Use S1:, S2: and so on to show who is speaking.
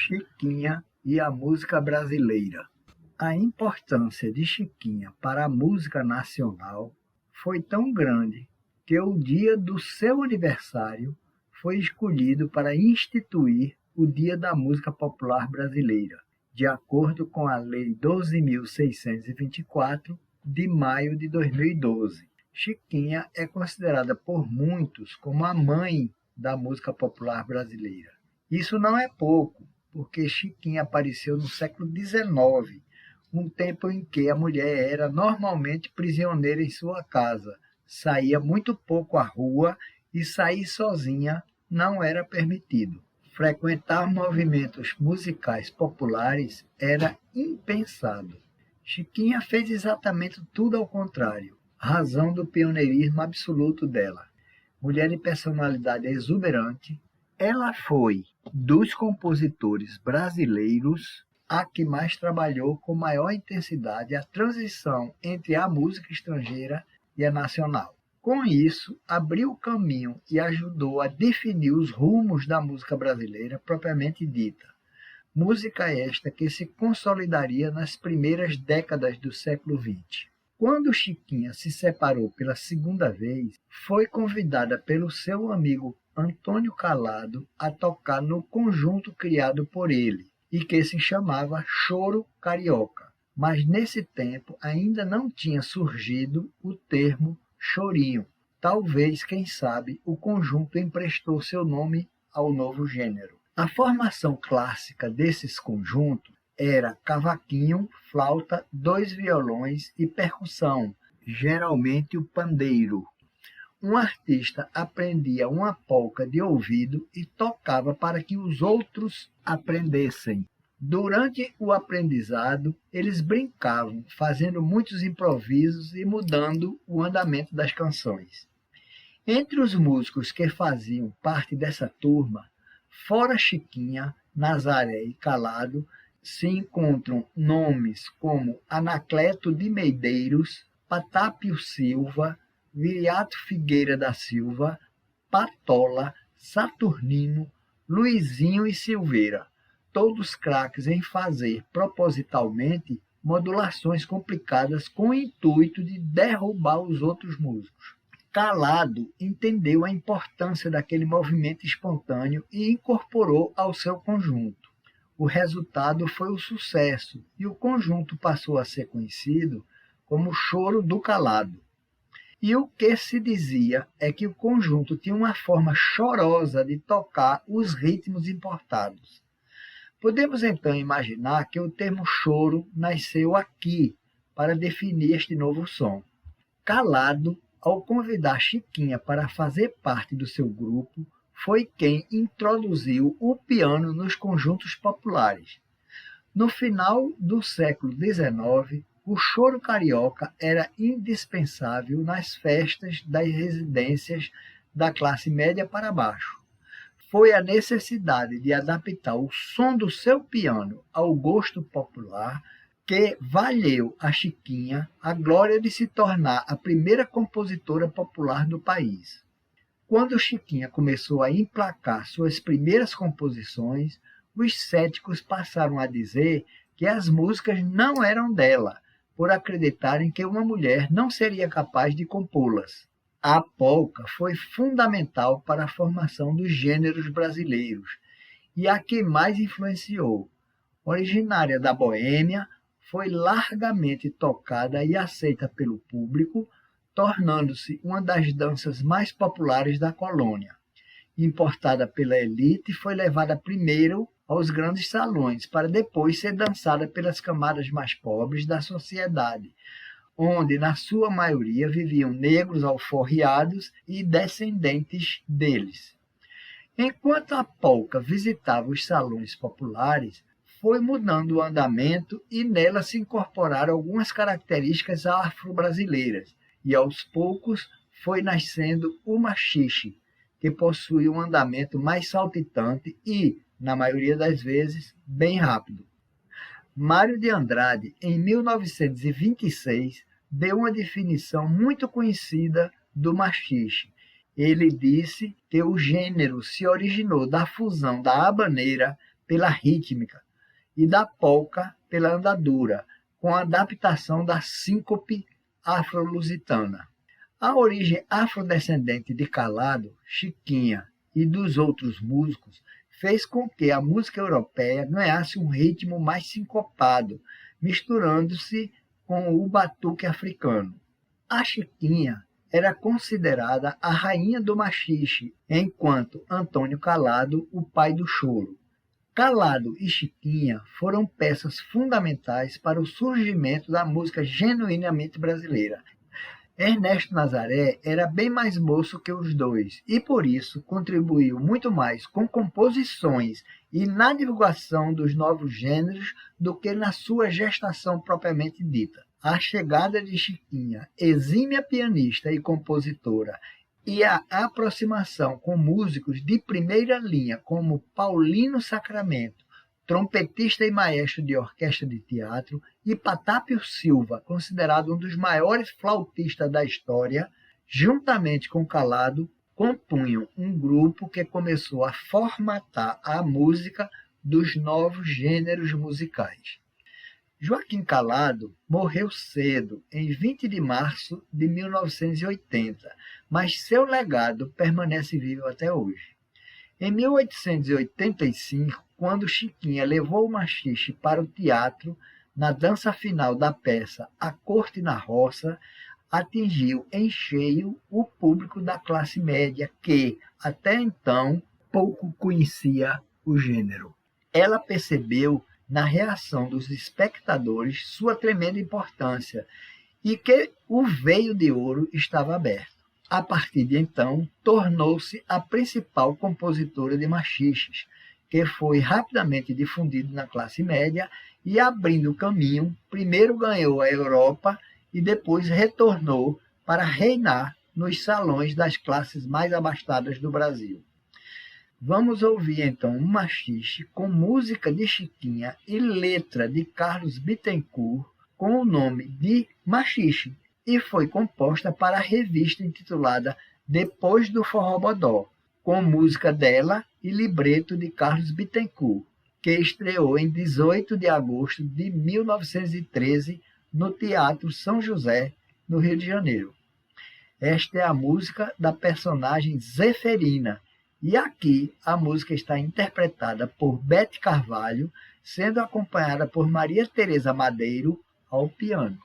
S1: Chiquinha e a música brasileira. A importância de Chiquinha para a música nacional foi tão grande que o dia do seu aniversário foi escolhido para instituir o Dia da Música Popular Brasileira, de acordo com a Lei 12.624, de maio de 2012. Chiquinha é considerada por muitos como a mãe da música popular brasileira. Isso não é pouco, porque Chiquinha apareceu no século XIX, um tempo em que a mulher era normalmente prisioneira em sua casa, saía muito pouco à rua e sair sozinha não era permitido. Frequentar movimentos musicais populares era impensado. Chiquinha fez exatamente tudo ao contrário, razão do pioneirismo absoluto dela. Mulher de personalidade exuberante, ela foi, dos compositores brasileiros, a que mais trabalhou com maior intensidade a transição entre a música estrangeira e a nacional. Com isso, abriu o caminho e ajudou a definir os rumos da música brasileira propriamente dita. Música esta que se consolidaria nas primeiras décadas do século XX. Quando Chiquinha se separou pela segunda vez, foi convidada pelo seu amigo Antônio Calado a tocar no conjunto criado por ele, e que se chamava Choro Carioca. Mas nesse tempo ainda não tinha surgido o termo chorinho. Talvez, quem sabe, o conjunto emprestou seu nome ao novo gênero. A formação clássica desses conjuntos era cavaquinho, flauta, 2 violões e percussão, geralmente o pandeiro. Um artista aprendia uma polca de ouvido e tocava para que os outros aprendessem. Durante o aprendizado, eles brincavam, fazendo muitos improvisos e mudando o andamento das canções. Entre os músicos que faziam parte dessa turma, fora Chiquinha, Nazaré e Calado, se encontram nomes como Anacleto de Medeiros, Patápio Silva, Viriato Figueira da Silva, Patola, Saturnino, Luizinho e Silveira, todos craques em fazer propositalmente modulações complicadas com o intuito de derrubar os outros músicos. Calado entendeu a importância daquele movimento espontâneo e incorporou ao seu conjunto. O resultado foi o sucesso e o conjunto passou a ser conhecido como Choro do Calado. E o que se dizia é que o conjunto tinha uma forma chorosa de tocar os ritmos importados. Podemos então imaginar que o termo choro nasceu aqui para definir este novo som. Calado, ao convidar Chiquinha para fazer parte do seu grupo, foi quem introduziu o piano nos conjuntos populares. No final do século XIX, o choro carioca era indispensável nas festas das residências da classe média para baixo. Foi a necessidade de adaptar o som do seu piano ao gosto popular que valeu a Chiquinha a glória de se tornar a primeira compositora popular do país. Quando Chiquinha começou a emplacar suas primeiras composições, os céticos passaram a dizer que as músicas não eram dela, por acreditarem que uma mulher não seria capaz de compô-las. A polca foi fundamental para a formação dos gêneros brasileiros e a que mais influenciou. Originária da Boêmia, foi largamente tocada e aceita pelo público, tornando-se uma das danças mais populares da colônia. Importada pela elite, foi levada primeiro aos grandes salões, para depois ser dançada pelas camadas mais pobres da sociedade, onde, na sua maioria, viviam negros alforriados e descendentes deles. Enquanto a polca visitava os salões populares, foi mudando o andamento e nela se incorporaram algumas características afro-brasileiras, e aos poucos foi nascendo o machixe, que possui um andamento mais saltitante e, na maioria das vezes, bem rápido. Mário de Andrade, em 1926, deu uma definição muito conhecida do machixe. Ele disse que o gênero se originou da fusão da habaneira, pela rítmica e da polca pela andadura, com a adaptação da síncope afro-lusitana. A origem afrodescendente de Calado, Chiquinha e dos outros músicos fez com que a música europeia ganhasse um ritmo mais sincopado, misturando-se com o batuque africano. A Chiquinha era considerada a rainha do machixe, enquanto Antônio Calado, o pai do choro. Calado e Chiquinha foram peças fundamentais para o surgimento da música genuinamente brasileira. Ernesto Nazaré era bem mais moço que os dois e, por isso, contribuiu muito mais com composições e na divulgação dos novos gêneros do que na sua gestação propriamente dita. A chegada de Chiquinha, exímia pianista e compositora, e a aproximação com músicos de primeira linha como Paulino Sacramento, trompetista e maestro de orquestra de teatro, e Patápio Silva, considerado um dos maiores flautistas da história, juntamente com Calado, compunham um grupo que começou a formatar a música dos novos gêneros musicais. Joaquim Calado morreu cedo, em 20 de março de 1980, mas seu legado permanece vivo até hoje. Em 1885, quando Chiquinha levou o machixe para o teatro, na dança final da peça A Corte na Roça, atingiu em cheio o público da classe média que, até então, pouco conhecia o gênero. Ela percebeu na reação dos espectadores sua tremenda importância e que o veio de ouro estava aberto. A partir de então, tornou-se a principal compositora de machixes, que foi rapidamente difundido na classe média e, abrindo caminho, primeiro ganhou a Europa e depois retornou para reinar nos salões das classes mais abastadas do Brasil. Vamos ouvir então um machixe com música de Chiquinha e letra de Carlos Bittencourt com o nome de Machixe e foi composta para a revista intitulada Depois do Forró-Bodó, com música dela e libreto de Carlos Bittencourt, que estreou em 18 de agosto de 1913 no Teatro São José, no Rio de Janeiro. Esta é a música da personagem Zeferina, e aqui a música está interpretada por Bete Carvalho, sendo acompanhada por Maria Tereza Madeiro ao piano.